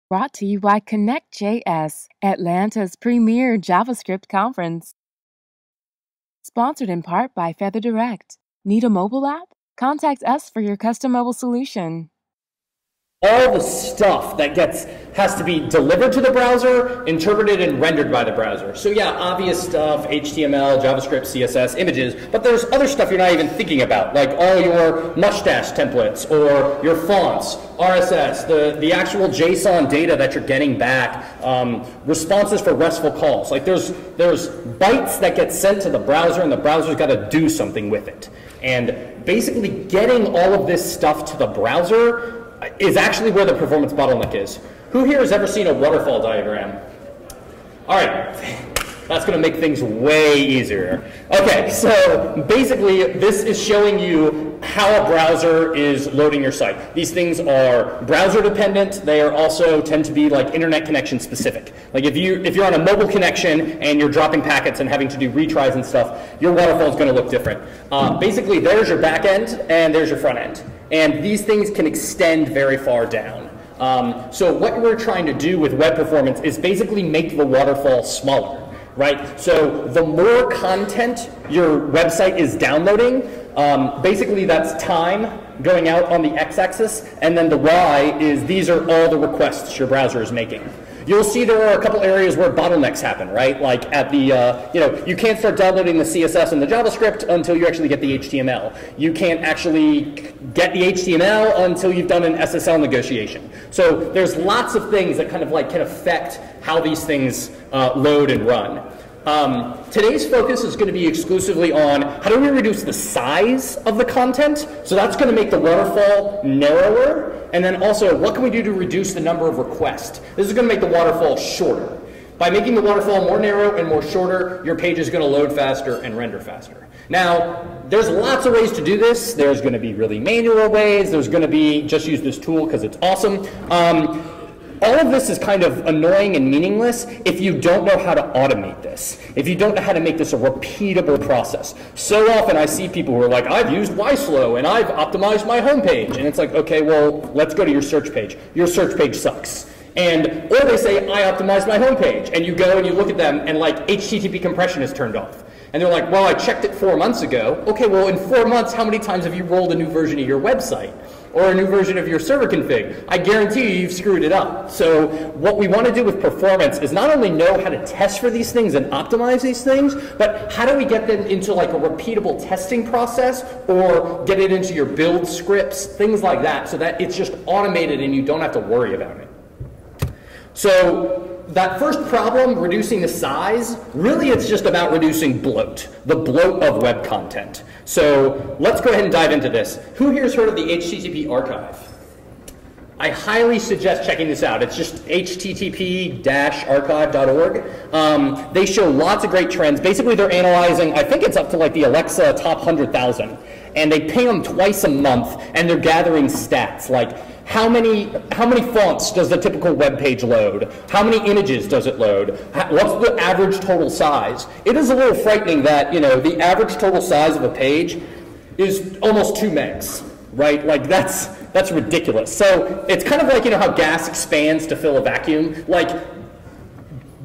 Brought to you by Connect.js, Atlanta's premier JavaScript conference. Sponsored in part by FeatherDirect. Need a mobile app? Contact us for your custom mobile solution. All the stuff that has to be delivered to the browser, interpreted and rendered by the browser. So yeah, obvious stuff, HTML, JavaScript, CSS, images, but there's other stuff you're not even thinking about, like all your mustache templates or your fonts, RSS, the actual JSON data that you're getting back, responses for RESTful calls. Like there's bytes that get sent to the browser and the browser's got to do something with it. And basically getting all of this stuff to the browser is actually where the performance bottleneck is. Who here has ever seen a waterfall diagram? All right, that's going to make things way easier. Okay, so basically this is showing you how a browser is loading your site. These things are browser dependent. They are also tend to be like internet connection specific. Like if you're on a mobile connection and you're dropping packets and having to do retries and stuff, your waterfall is going to look different. Basically, there's your back end and there's your front end. And these things can extend very far down. So what we're trying to do with web performance is basically make the waterfall smaller, right? So the more content your website is downloading, basically that's time going out on the x-axis, and then the y is these are all the requests your browser is making. You'll see there are a couple areas where bottlenecks happen, right? Like at the, you can't start downloading the CSS and the JavaScript until you actually get the HTML. You can't actually get the HTML until you've done an SSL negotiation. So there's lots of things that kind of like can affect how these things load and run. Today's focus is going to be exclusively on how do we reduce the size of the content. So that's going to make the waterfall narrower. And then also, what can we do to reduce the number of requests? This is going to make the waterfall shorter. By making the waterfall more narrow and more shorter, your page is going to load faster and render faster. Now, there's lots of ways to do this. There's going to be really manual ways. There's going to be just use this tool because it's awesome. All of this is kind of annoying and meaningless if you don't know how to automate this, if you don't know how to make this a repeatable process. So often I see people who are like, I've used YSlow and I've optimized my homepage. And it's like, okay, well, let's go to your search page. Your search page sucks. Or they say, I optimized my homepage. And you go and you look at them and like HTTP compression is turned off. And they're like, well, I checked it 4 months ago. Okay, well, in 4 months, how many times have you rolled a new version of your website? Or a new version of your server config? I guarantee you've screwed it up. So what we want to do with performance is not only know how to test for these things and optimize these things, but how do we get them into like a repeatable testing process or get it into your build scripts, things like that, so that it's just automated and you don't have to worry about it. So that first problem, reducing the size, really it's just about reducing bloat, the bloat of web content. So let's go ahead and dive into this. Who here has heard of the HTTP archive? I highly suggest checking this out. It's just http-archive.org. They show lots of great trends. Basically, they're analyzing, I think it's up to like the Alexa top 100,000. And they ping them twice a month, and they're gathering stats like how many fonts does the typical web page load? How many images does it load? What's the average total size? It is a little frightening that the average total size of a page is almost 2 megs, right? Like that's ridiculous. So it's kind of like how gas expands to fill a vacuum. Like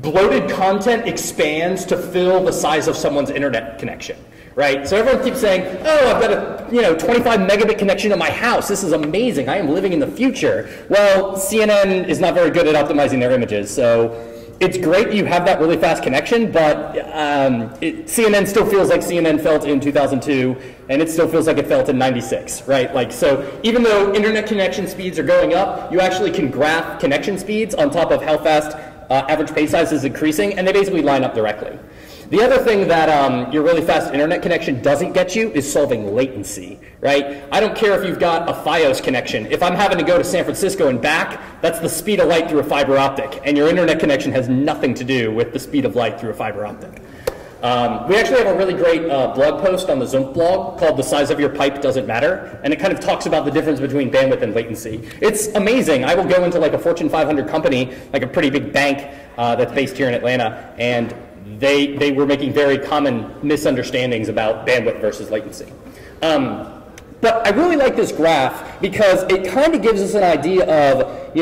bloated content expands to fill the size of someone's internet connection. Right? So everyone keeps saying, oh, I've got a 25 megabit connection to my house. This is amazing. I am living in the future. Well, CNN is not very good at optimizing their images. So it's great you have that really fast connection, but CNN still feels like CNN felt in 2002, and it still feels like it felt in 96, right? Like, so even though internet connection speeds are going up, you actually can graph connection speeds on top of how fast average page size is increasing, and they basically line up directly. The other thing that your really fast internet connection doesn't get you is solving latency, right? I don't care if you've got a Fios connection. If I'm having to go to San Francisco and back, that's the speed of light through a fiber optic, and your internet connection has nothing to do with the speed of light through a fiber optic. We actually have a really great blog post on the Zoom blog called "The Size of Your Pipe Doesn't Matter," and it kind of talks about the difference between bandwidth and latency. It's amazing. I will go into like a Fortune 500 company, like a pretty big bank that's based here in Atlanta, and they were making very common misunderstandings about bandwidth versus latency. But I really like this graph because it kind of gives us an idea of,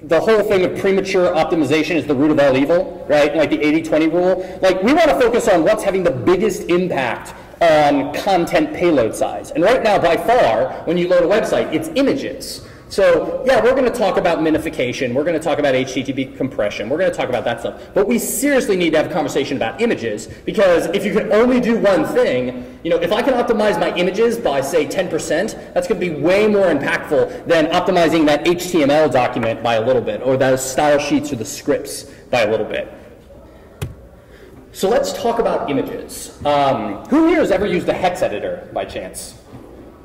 the whole thing of premature optimization is the root of all evil, right? Like the 80-20 rule. Like, we want to focus on what's having the biggest impact on content payload size. And right now, by far, when you load a website, it's images. So yeah, we're going to talk about minification, we're going to talk about HTTP compression, we're going to talk about that stuff. But we seriously need to have a conversation about images, because if you can only do one thing, if I can optimize my images by, say, 10%, that's going to be way more impactful than optimizing that HTML document by a little bit, or those style sheets or the scripts by a little bit. So let's talk about images. Who here has ever used a hex editor by chance?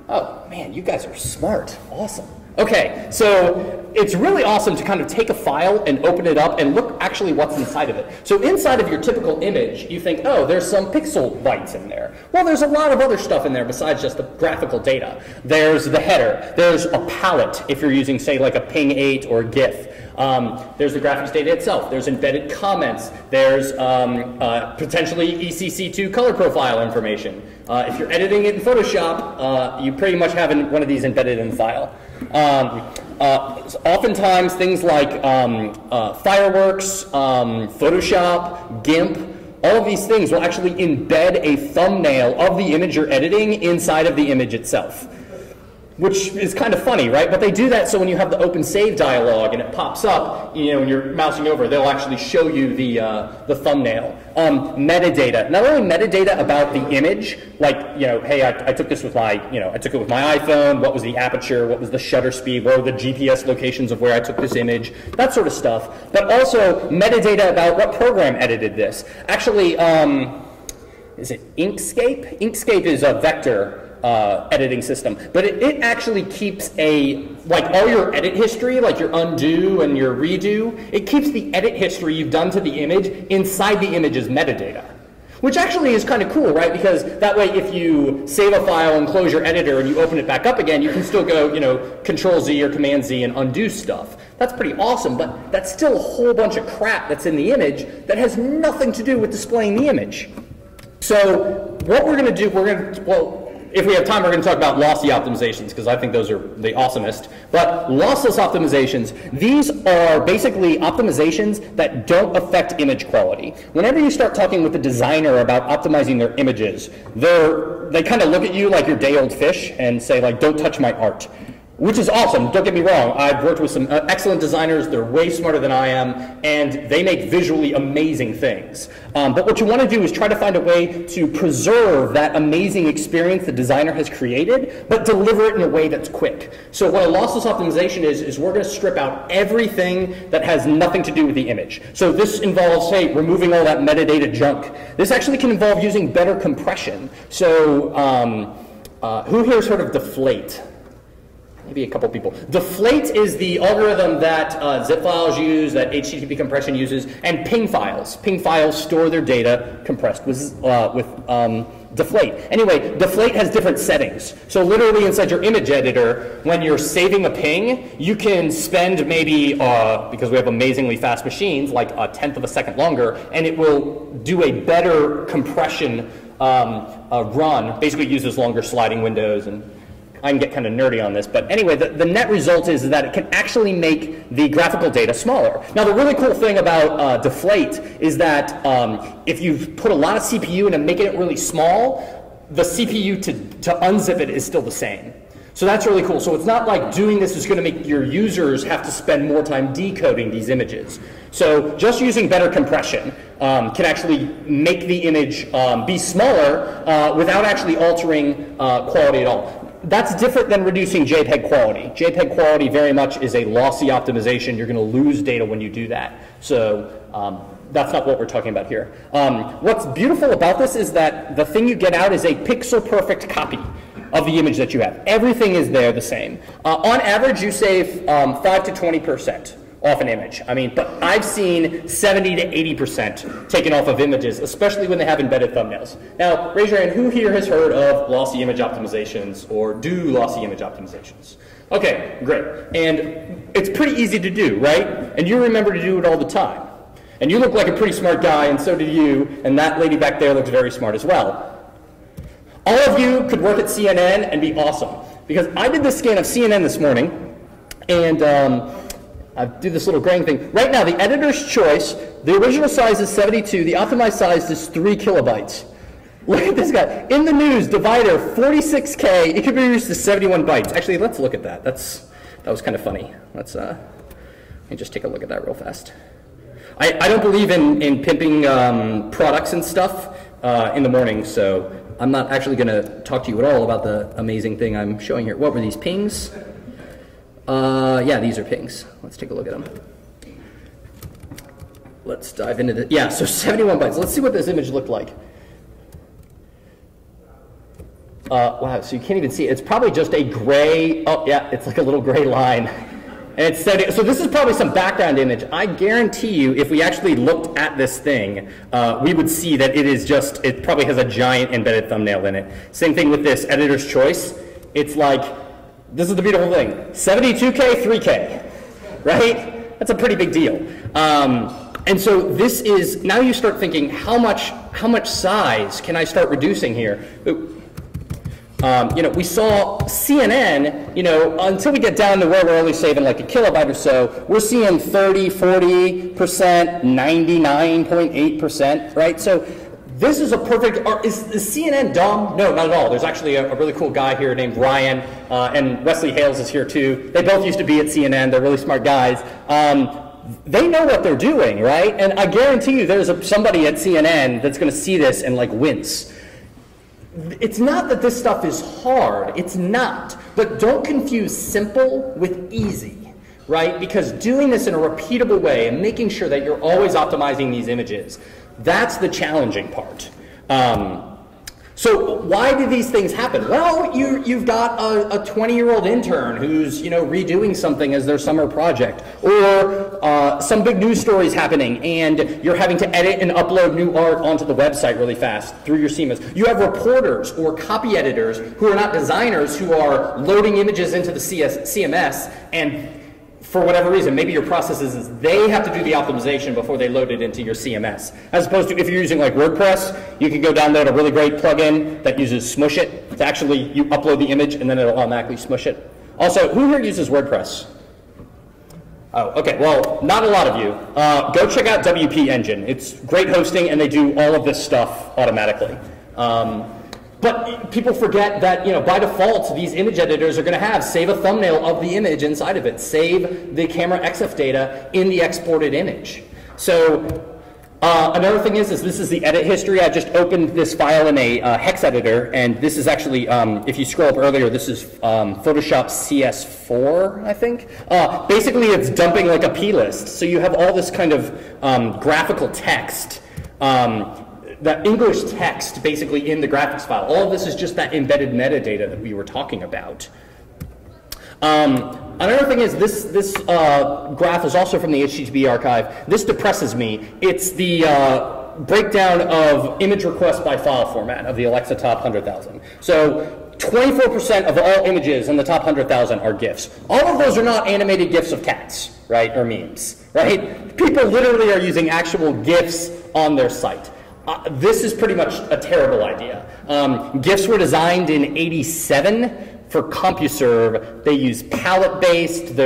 Oh man, you guys are smart. Awesome. Okay, so it's really awesome to kind of take a file and open it up and look actually what's inside of it. So inside of your typical image, you think, oh, there's some pixel bytes in there. Well, there's a lot of other stuff in there besides just the graphical data. There's the header. There's a palette if you're using, say, like a ping 8 or GIF. There's the graphics data itself. There's embedded comments. There's potentially ECC2 color profile information. If you're editing it in Photoshop, you pretty much have one of these embedded in the file. Oftentimes, things like fireworks, Photoshop, GIMP, all of these things will actually embed a thumbnail of the image you're editing inside of the image itself. Which is kind of funny, right? But they do that so when you have the open save dialog and it pops up, when you're mousing over, they'll actually show you the thumbnail. Metadata, not only metadata about the image, like, hey, I took this with my, I took it with my iPhone, what was the aperture, what was the shutter speed, what were the GPS locations of where I took this image, that sort of stuff. But also metadata about what program edited this. Actually, is it Inkscape? Inkscape is a vector editing system, but it actually keeps like all your edit history, like your undo and your redo, it keeps the edit history you've done to the image inside the image's metadata. Which actually is kind of cool, right? Because that way if you save a file and close your editor and you open it back up again, you can still go, Control Z or Command Z and undo stuff. That's pretty awesome, but that's still a whole bunch of crap that's in the image that has nothing to do with displaying the image. So what we're going to do, if we have time, we're going to talk about lossy optimizations, because I think those are the awesomest. But lossless optimizations, these are basically optimizations that don't affect image quality. Whenever you start talking with a designer about optimizing their images, they kind of look at you like you're day-old fish and say, like, don't touch my art. Which is awesome, don't get me wrong. I've worked with some excellent designers, they're way smarter than I am, and they make visually amazing things. But what you want to do is try to find a way to preserve that amazing experience the designer has created, but deliver it in a way that's quick. So what a lossless optimization is we're going to strip out everything that has nothing to do with the image. So this involves, say, removing all that metadata junk. This actually can involve using better compression. So who here has heard of deflate? Maybe a couple people. Deflate is the algorithm that zip files use, that HTTP compression uses, and ping files. Ping files store their data compressed with deflate. Anyway, deflate has different settings. So literally inside your image editor, when you're saving a ping, you can spend maybe, because we have amazingly fast machines, like a tenth of a second longer, and it will do a better compression run. Basically uses longer sliding windows, and I can get kind of nerdy on this, but anyway, the net result is that it can actually make the graphical data smaller. Now, the really cool thing about deflate is that if you put a lot of CPU in and making it really small, the CPU to unzip it is still the same. So that's really cool. So it's not like doing this is going to make your users have to spend more time decoding these images. So just using better compression can actually make the image be smaller without actually altering quality at all. That's different than reducing JPEG quality. JPEG quality very much is a lossy optimization. You're going to lose data when you do that. So that's not what we're talking about here. What's beautiful about this is that the thing you get out is a pixel-perfect copy of the image that you have. Everything is there the same. On average, you save 5 to 20% off an image. But I've seen 70 to 80% taken off of images, especially when they have embedded thumbnails. Now, raise your hand, who here has heard of lossy image optimizations or do lossy image optimizations? Okay, great. And it's pretty easy to do, right? And you remember to do it all the time. And you look like a pretty smart guy, and so do you, and that lady back there looks very smart as well. All of you could work at CNN and be awesome. Because I did this scan of CNN this morning, and I do this little graying thing. Right now, the editor's choice, the original size is 72, the optimized size is 3 kilobytes. Look at this guy. In the news, divider, 46K, it could be reduced to 71 bytes. Actually, let's look at that. That was kind of funny. Let me just take a look at that real fast. I don't believe in pimping products and stuff in the morning, so I'm not actually going to talk to you at all about the amazing thing I'm showing here. What were these, pings? Yeah, these are pings. Let's take a look at them. Let's dive into this. Yeah, so 71 bytes. Let's see what this image looked like. Wow, so you can't even see it. It's probably just a gray, oh yeah, it's like a little gray line. And it's 70, so this is probably some background image. I guarantee you, if we actually looked at this thing, we would see that it probably has a giant embedded thumbnail in it. Same thing with this editor's choice. It's like, this is the beautiful thing, 72K, 3K, right? That's a pretty big deal. And so this is, now you start thinking, how much size can I start reducing here? We saw CNN, until we get down to where we're only saving like a kilobyte or so, we're seeing 30, 40%, 99.8%, right? So this is a perfect, is CNN dumb? No, not at all. There's actually a really cool guy here named Ryan, and Wesley Hales is here too. They both used to be at CNN. They're really smart guys. They know what they're doing, right? And I guarantee you there's somebody at CNN that's going to see this and like wince. It's not that this stuff is hard, it's not, but don't confuse simple with easy, right? Because doing this in a repeatable way and making sure that you're always optimizing these images, that's the challenging part. So why do these things happen? Well, you've got a 20-year-old intern who's redoing something as their summer project, or some big news story is happening, and you're having to edit and upload new art onto the website really fast through your CMS. You have reporters or copy editors who are not designers who are loading images into the CMS, and for whatever reason, maybe your process is they have to do the optimization before they load it into your CMS. As opposed to if you're using like WordPress, you can go download a really great plugin that uses Smush It. It's actually, you upload the image and then it'll automatically smush it. Also, who here uses WordPress? Oh, okay, well, not a lot of you. Go check out WP Engine. It's great hosting and they do all of this stuff automatically. But people forget that, by default, these image editors are going to have save a thumbnail of the image inside of it, save the camera XF data in the exported image. So another thing is this is the edit history. I just opened this file in a hex editor, and this is actually, if you scroll up earlier, this is Photoshop CS4, I think. Basically, it's dumping like a plist. So you have all this kind of graphical text. That English text basically in the graphics file. All of this is just that embedded metadata that we were talking about. Another thing is this graph is also from the HTTP archive. This depresses me. It's the breakdown of image requests by file format of the Alexa top 100,000. So 24% of all images in the top 100,000 are GIFs. All of those are not animated GIFs of cats, right, or memes, right? People literally are using actual GIFs on their site. This is pretty much a terrible idea. GIFs were designed in '87 for CompuServe. They use palette-based.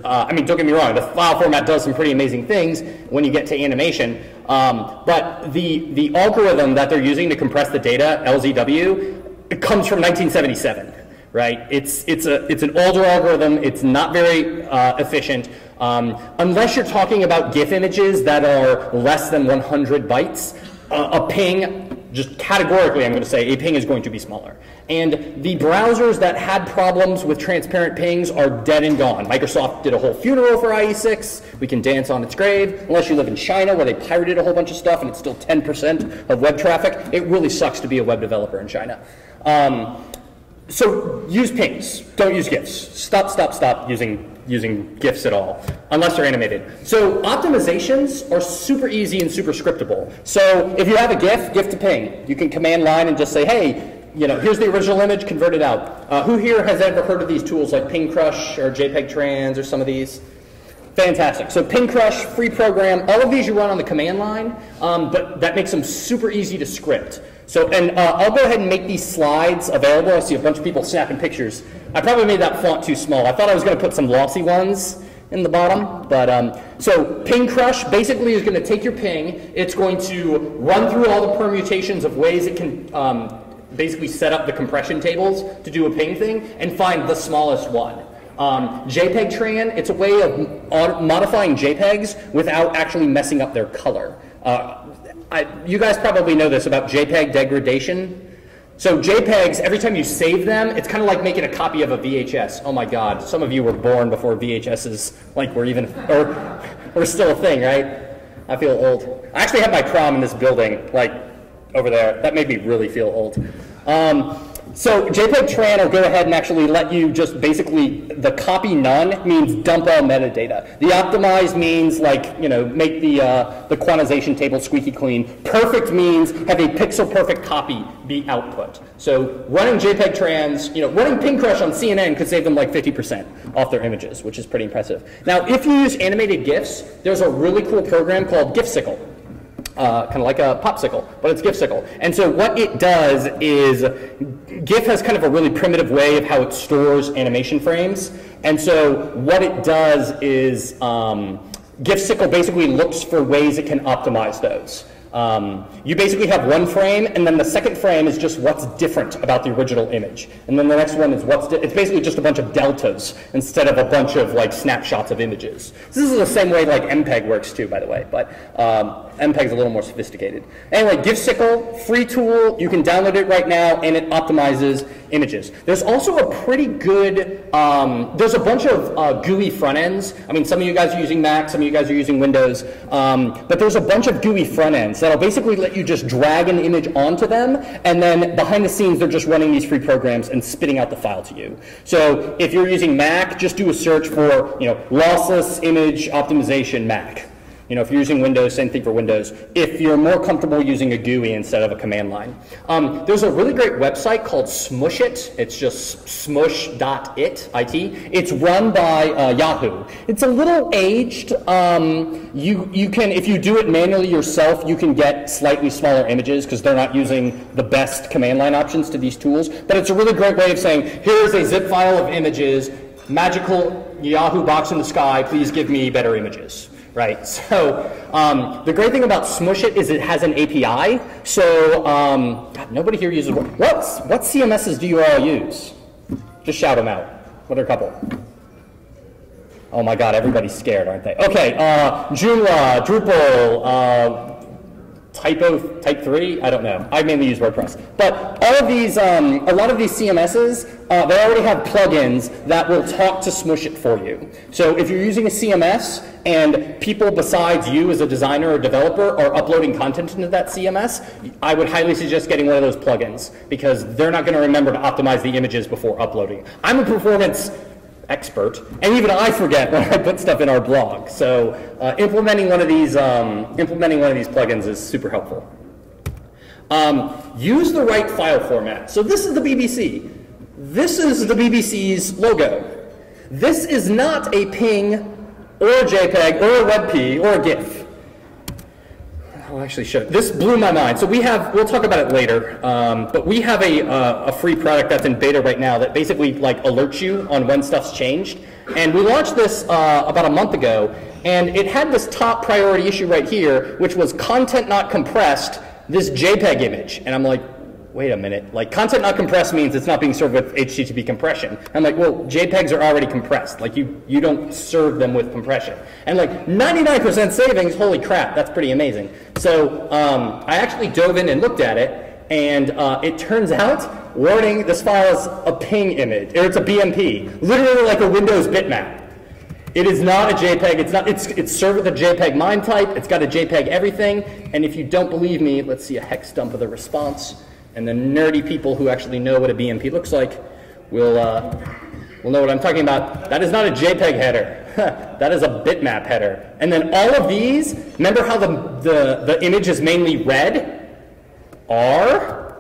I mean, don't get me wrong, the file format does some pretty amazing things when you get to animation. But the algorithm that they're using to compress the data, LZW, it comes from 1977, right? It's an older algorithm. It's not very efficient. Unless you're talking about GIF images that are less than 100 bytes, a ping, just categorically I'm going to say, a ping is going to be smaller. And the browsers that had problems with transparent pings are dead and gone. Microsoft did a whole funeral for IE6. We can dance on its grave. Unless you live in China where they pirated a whole bunch of stuff and it's still 10% of web traffic. It really sucks to be a web developer in China. So use pings. Don't use GIFs. Stop using GIFs at all, unless they're animated. So optimizations are super easy and super scriptable. So if you have a GIF to ping, you can command line and just say, hey, here's the original image, convert it out. Who here has ever heard of these tools like Ping Crush or JPEG Trans or some of these? Fantastic. So Ping Crush, free program, all of these you run on the command line, but that makes them super easy to script. So, and I'll go ahead and make these slides available. I see a bunch of people snapping pictures. I probably made that font too small. I thought I was going to put some Lossy ones in the bottom, but so ping crush basically is going to take your ping. It's going to run through all the permutations of ways it can basically set up the compression tables to do a ping thing and find the smallest one. JPEG Tran, it's a way of modifying JPEGs without actually messing up their color. You guys probably know this about JPEG degradation. So JPEGs, every time you save them, it's kind of like making a copy of a VHS. Oh my God, some of you were born before VHSs were still a thing, right? I feel old. I actually have my prom in this building, like over there. That made me really feel old. So JPEG Tran will go ahead and actually let you just basically, the copy none means dump all metadata. The optimize means like, you know, make the quantization table squeaky clean. Perfect means have a pixel perfect copy be output. So running JPEG Trans, you know, running ping crush on CNN could save them like 50% off their images, which is pretty impressive. Now, if you use animated GIFs, there's a really cool program called GIFsicle. Kind of like a popsicle, but it's GIFsicle. And so what it does is, GIF has kind of a really primitive way of how it stores animation frames. And so what it does is, GIFsicle basically looks for ways it can optimize those. You basically have one frame, and then the second frame is just what's different about the original image. And then the next one is it's basically just a bunch of deltas instead of a bunch of like snapshots of images. So this is the same way like MPEG works too, by the way, but MPEG is a little more sophisticated. Anyway, GIFsicle, free tool, you can download it right now, and it optimizes images. There's also a pretty good, there's a bunch of GUI front ends. I mean, some of you guys are using Mac, some of you guys are using Windows, but there's a bunch of GUI front ends that'll basically let you just drag an image onto them, and then behind the scenes, they're just running these free programs and spitting out the file to you. So if you're using Mac, just do a search for, you know, lossless image optimization Mac. You know, if you're using Windows, same thing for Windows. If you're more comfortable using a GUI instead of a command line. There's a really great website called Smushit. It's just smush.it. It's run by Yahoo. It's a little aged. You can, if you do it manually yourself, you can get slightly smaller images because they're not using the best command line options to these tools. But it's a really great way of saying, here's a zip file of images, magical Yahoo box in the sky, please give me better images. Right, so the great thing about Smushit is it has an API. So God, nobody here uses what CMSs do you all use? Just shout them out. What are a couple? Oh my God, everybody's scared, aren't they? Okay, Joomla, Drupal, Type 3, I don't know. I mainly use WordPress. But all of these, a lot of these CMSs, they already have plugins that will talk to Smushit for you. So if you're using a CMS and people besides you as a designer or developer are uploading content into that CMS, I would highly suggest getting one of those plugins because they're not going to remember to optimize the images before uploading. I'm a performance expert, and even I forget when I put stuff in our blog. So implementing one of these plugins is super helpful. Use the right file format. So this is the BBC. This is the BBC's logo. This is not a ping or a JPEG or a WebP or a GIF. I'll actually show it. This blew my mind. So we'll talk about it later, but we have a free product that's in beta right now that basically like alerts you on when stuff's changed. And we launched this about a month ago, and it had this top priority issue right here, which was content not compressed, this JPEG image. And I'm like, wait a minute, like content not compressed means it's not being served with HTTP compression. I'm like, well, JPEGs are already compressed. Like you don't serve them with compression. And like 99% savings, holy crap, that's pretty amazing. So I actually dove in and looked at it, and it turns out, warning, this file is a ping image, or it's a BMP, literally like a Windows bitmap. It is not a JPEG, it's served with a JPEG MIME type, it's got a JPEG everything, and if you don't believe me, let's see a hex dump of the response. And the nerdy people who actually know what a BMP looks like will know what I'm talking about. That is not a JPEG header. That is a bitmap header. And then all of these, remember how the image is mainly red? RGB.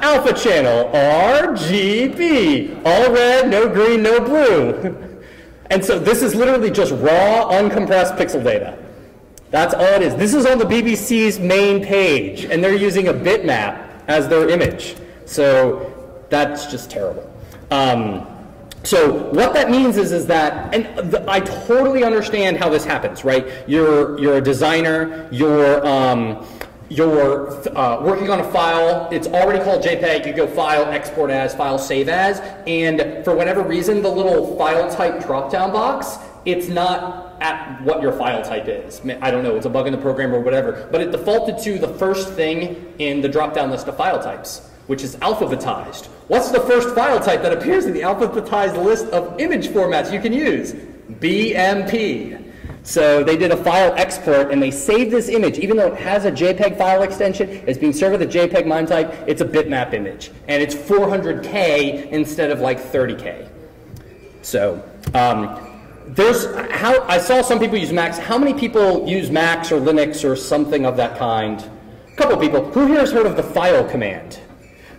Alpha channel, RGB. All red, no green, no blue. And so this is literally just raw, uncompressed pixel data. That's all it is. This is on the BBC's main page, and they're using a bitmap as their image. So that's just terrible. So what that means is that, and I totally understand how this happens, right? You're a designer, you're working on a file, it's already called JPEG, you go file, export as, file, save as, and for whatever reason, the little file type drop-down box, it's not at what your file type is. I don't know, it's a bug in the program or whatever, but it defaulted to the first thing in the drop-down list of file types, which is alphabetized. What's the first file type that appears in the alphabetized list of image formats you can use? BMP. So they did a file export and they saved this image, even though it has a JPEG file extension, it's being served with a JPEG MIME type, it's a bitmap image. And it's 400K instead of like 30K. So I saw some people use Macs. How many people use Macs or Linux or something of that kind? A couple of people. Who here has heard of the file command?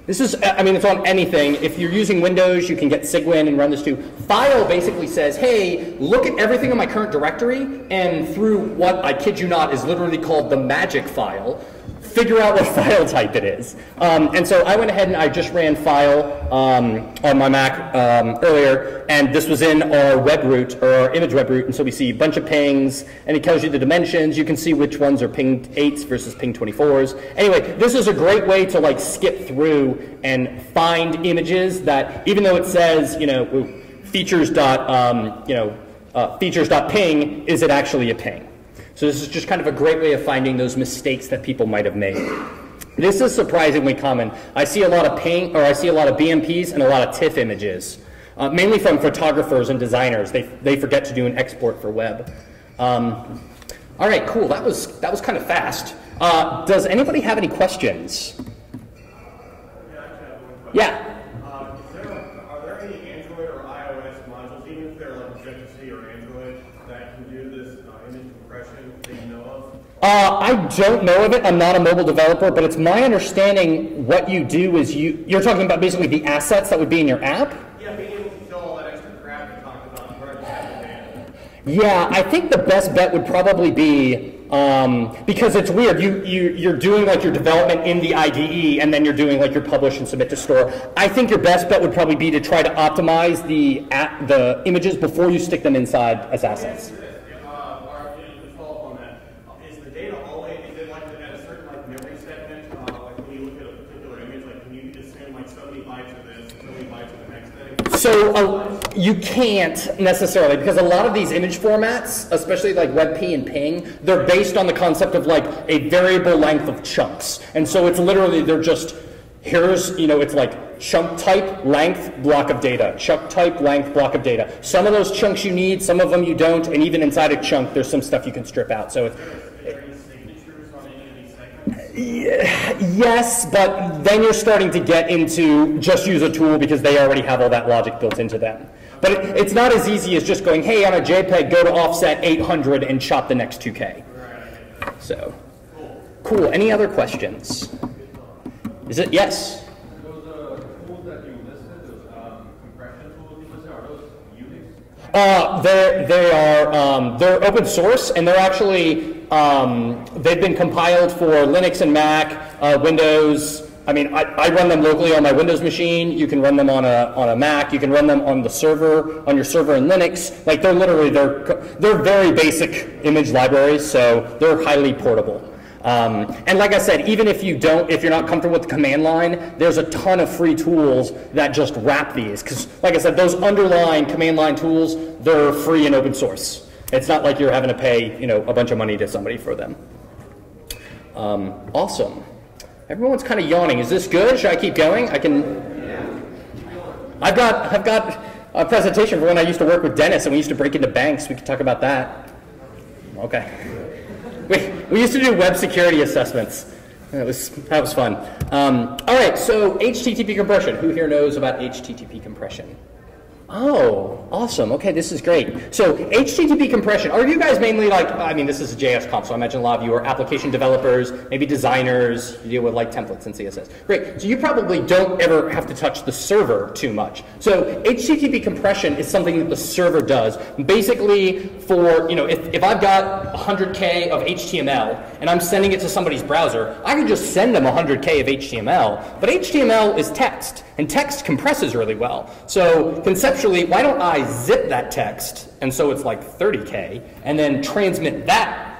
This is, I mean, it's on anything. If you're using Windows, you can get Cygwin and run this too. File basically says, hey, look at everything in my current directory, and through what, I kid you not, is literally called the magic file, figure out what file type it is. And so I went ahead and I just ran file on my Mac earlier, and this was in our web root, or our image web root, and so we see a bunch of pings, and it tells you the dimensions. You can see which ones are ping 8s versus ping 24s. Anyway, this is a great way to like skip through and find images that, even though it says, you know, features.ping, is it actually a ping? So this is just kind of a great way of finding those mistakes that people might have made. This is surprisingly common. I see a lot of ping, or I see a lot of BMPs and a lot of TIFF images, mainly from photographers and designers. They forget to do an export for web. All right, cool. That was kind of fast. Does anybody have any questions? Yeah. Are there any Android or iOS modules, even if they're like Objective-C or Android, that can do this image compression that you know of? I don't know of it. I'm not a mobile developer, but it's my understanding what you do is you're talking about basically the assets that would be in your app? Yeah, being able to show all that extra crap you talked about right beside the data. Yeah, I think the best bet would probably be, because it's weird, you're doing like your development in the IDE and then you're doing like your publish and submit to store. I think your best bet would probably be to try to optimize the images before you stick them inside as assets. So you can't necessarily, because a lot of these image formats, especially like WebP and Ping, they're based on the concept of like a variable length of chunks. And so it's literally, they're just, here's, you know, it's like chunk type, length, block of data. Chunk type, length, block of data. Some of those chunks you need, some of them you don't, and even inside a chunk, there's some stuff you can strip out. So it's, yes, but then you're starting to get into just use a tool because they already have all that logic built into them. But it's not as easy as just going, hey, on a JPEG, go to offset 800 and chop the next 2K. So, cool. Any other questions? Is it? Yes? Those tools that you listed, those compression tools you listed, are those Unix? They're open source, and they're actually they've been compiled for Linux and Mac, Windows. I mean, I run them locally on my Windows machine. You can run them on a Mac. You can run them on the server, on your server in Linux. Like they're literally they're very basic image libraries, so they're highly portable. And like I said, even if you're not comfortable with the command line, there's a ton of free tools that just wrap these. Because like I said, those underlying command line tools, they're free and open source. It's not like you're having to pay, you know, a bunch of money to somebody for them. Awesome. Everyone's kind of yawning. Is this good? Should I keep going? I can. I've got a presentation for when I used to work with Dennis and we used to break into banks. We could talk about that. Okay. We used to do web security assessments. That was fun. All right, so HTTP compression. Who here knows about HTTP compression? Oh, awesome. Okay, this is great. So HTTP compression, are you guys mainly like, I mean, this is a JS comp, so I imagine a lot of you are application developers, maybe designers, you deal with like templates and CSS. Great, so you probably don't ever have to touch the server too much. So HTTP compression is something that the server does. Basically for, you know, if I've got 100K of HTML and I'm sending it to somebody's browser, I can just send them 100K of HTML, but HTML is text, and text compresses really well. So conceptually, why don't I zip that text, and so it's like 30K, and then transmit that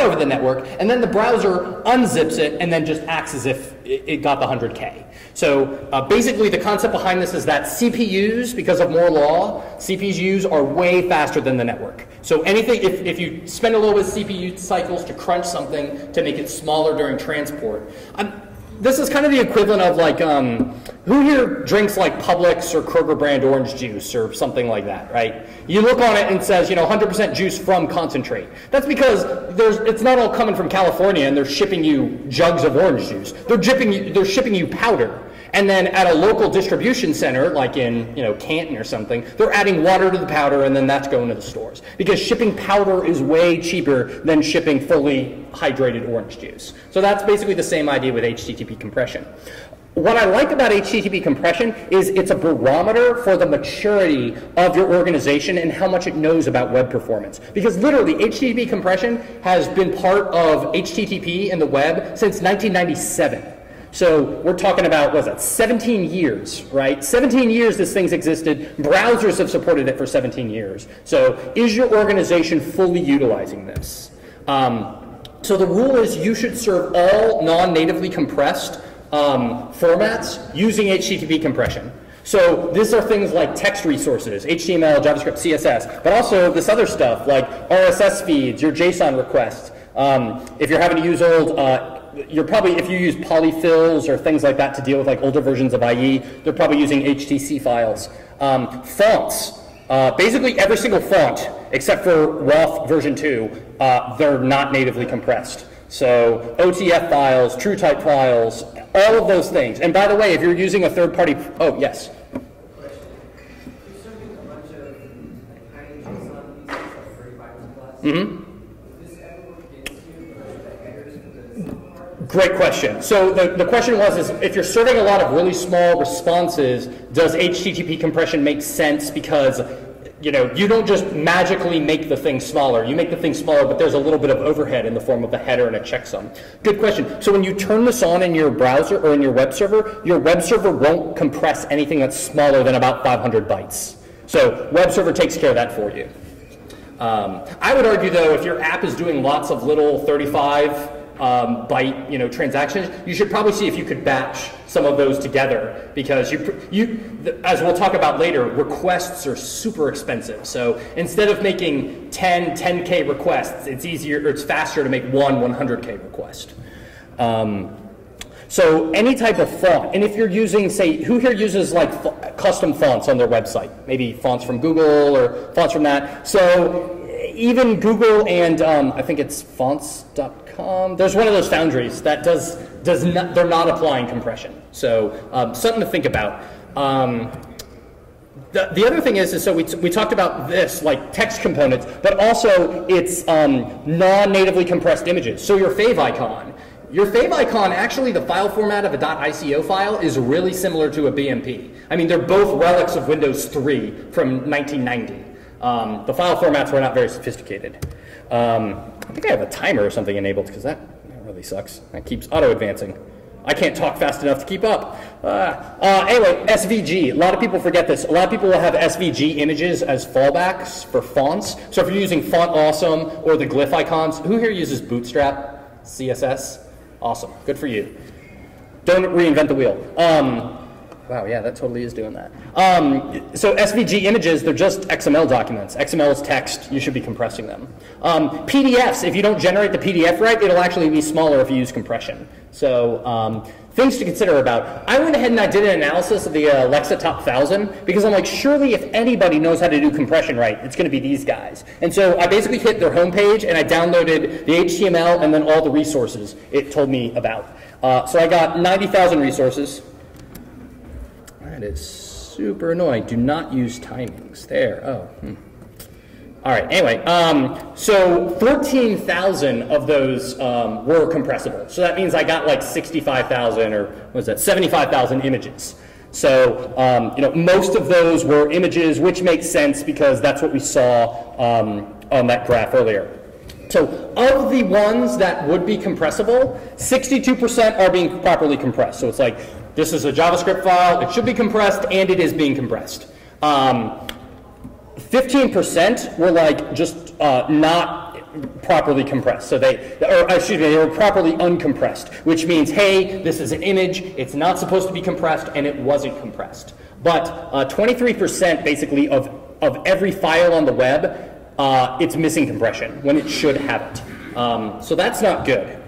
over the network, and then the browser unzips it and then just acts as if it got the 100K. So basically the concept behind this is that CPUs, because of Moore's law, CPUs are way faster than the network. So anything, if you spend a little bit of CPU cycles to crunch something to make it smaller during transport, this is kind of the equivalent of like, who here drinks like Publix or Kroger brand orange juice or something like that, right? You look on it and it says, you know, 100% juice from concentrate. That's because it's not all coming from California and they're shipping you jugs of orange juice. They're shipping you powder. And then at a local distribution center, like in, you know, Canton or something, they're adding water to the powder and then that's going to the stores. Because shipping powder is way cheaper than shipping fully hydrated orange juice. So that's basically the same idea with HTTP compression. What I like about HTTP compression is it's a barometer for the maturity of your organization and how much it knows about web performance. Because literally, HTTP compression has been part of HTTP in the web since 1997. So we're talking about, what was that, 17 years, right? 17 years this thing's existed. Browsers have supported it for 17 years. So is your organization fully utilizing this? So the rule is you should serve all non-natively compressed formats using HTTP compression. So these are things like text resources, HTML, JavaScript, CSS, but also this other stuff like RSS feeds, your JSON requests. If you're having to use old, if you use polyfills or things like that to deal with like older versions of IE, they're probably using HTC files. Fonts, basically every single font except for RAW version 2, they're not natively compressed. So OTF files, TrueType files, all of those things. And by the way, if you're using a third-party, oh yes. Mm-hmm. Great question. So the question was, if you're serving a lot of really small responses, does HTTP compression make sense? Because you know, you don't just magically make the thing smaller. You make the thing smaller, but there's a little bit of overhead in the form of a header and a checksum. Good question. So when you turn this on in your browser or in your web server won't compress anything that's smaller than about 500 bytes. So web server takes care of that for you. I would argue, though, if your app is doing lots of little 35 byte, you know, transactions, you should probably see if you could batch some of those together, because as we'll talk about later, requests are super expensive. So instead of making 10K requests, it's easier, or it's faster to make one 100K request. So any type of font, and if you're using, say, who here uses like custom fonts on their website? Maybe fonts from Google or fonts from that. So even Google and I think it's fonts.com, there's one of those foundries that they're not applying compression. So something to think about. The other thing is so we talked about this, like text components, but also it's non-natively compressed images. So your fave icon, actually the file format of a .ico file is really similar to a BMP. I mean, they're both relics of Windows 3 from 1990. The file formats were not very sophisticated. I think I have a timer or something enabled, because that really sucks. That keeps auto-advancing. I can't talk fast enough to keep up. Anyway, SVG. A lot of people forget this. A lot of people will have SVG images as fallbacks for fonts. So if you're using Font Awesome or the glyph icons, who here uses Bootstrap CSS? Awesome. Good for you. Don't reinvent the wheel. Wow, yeah, that totally is doing that. So SVG images, they're just XML documents. XML is text. You should be compressing them. PDFs, if you don't generate the PDF right, it'll actually be smaller if you use compression. So things to consider about. I went ahead and I did an analysis of the Alexa Top 1000, because I'm like, surely if anybody knows how to do compression right, it's going to be these guys. And so I basically hit their homepage and I downloaded the HTML and then all the resources it told me about. So I got 90,000 resources. That is Super annoying. Do not use timings. There. Oh. All right. Anyway, so 14,000 of those were compressible. So that means I got like 65,000 or what was that? 75,000 images. So most of those were images, which makes sense because that's what we saw on that graph earlier. So of the ones that would be compressible, 62% are being properly compressed. So it's like, this is a JavaScript file, it should be compressed, and it is being compressed. 15% were like just not properly compressed. So they were properly uncompressed, which means, hey, this is an image, it's not supposed to be compressed, and it wasn't compressed. But 23% basically of every file on the web, it's missing compression when it should have it. So that's not good.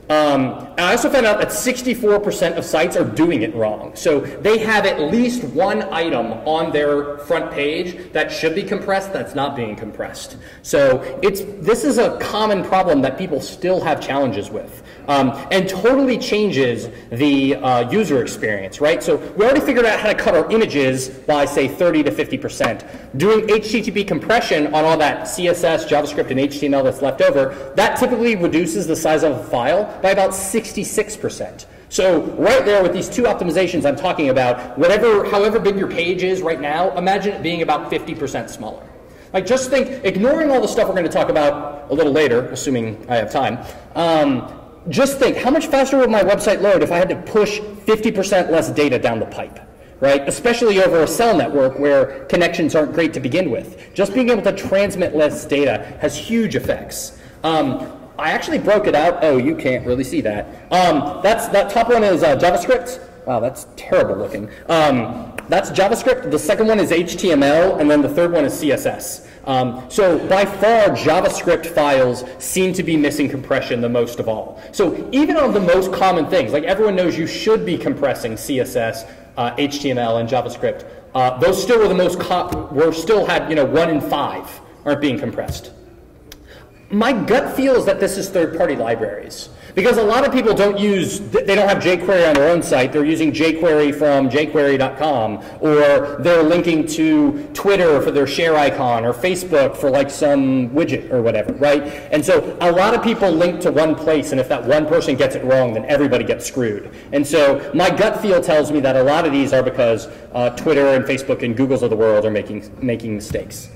And I also found out that 64% of sites are doing it wrong. So they have at least one item on their front page that should be compressed that's not being compressed. So this is a common problem that people still have challenges with. And totally changes the user experience, right? So we already figured out how to cut our images by, say, 30 to 50%. Doing HTTP compression on all that CSS, JavaScript, and HTML that's left over, that typically reduces the size of a file by about 66%. So right there with these two optimizations I'm talking about, however big your page is right now, imagine it being about 50% smaller. Like, just think, ignoring all the stuff we're going to talk about a little later, assuming I have time, just think, how much faster would my website load if I had to push 50% less data down the pipe, right? Especially over a cell network where connections aren't great to begin with. Just being able to transmit less data has huge effects. I actually broke it out. Oh, you can't really see that. That top one is JavaScript. Wow, that's terrible looking. That's JavaScript. The second one is HTML, and then the third one is CSS. So by far, JavaScript files seem to be missing compression the most of all. So even on the most common things, like everyone knows you should be compressing CSS, HTML, and JavaScript, those still were the most, still had 1 in 5 aren't being compressed. My gut feels that this is third-party libraries. Because a lot of people they don't have jQuery on their own site, they're using jQuery from jQuery.com, or they're linking to Twitter for their share icon, or Facebook for like some widget or whatever, right? And so a lot of people link to one place, and if that one person gets it wrong, then everybody gets screwed. And so my gut feel tells me that a lot of these are because Twitter and Facebook and Googles of the world are making mistakes.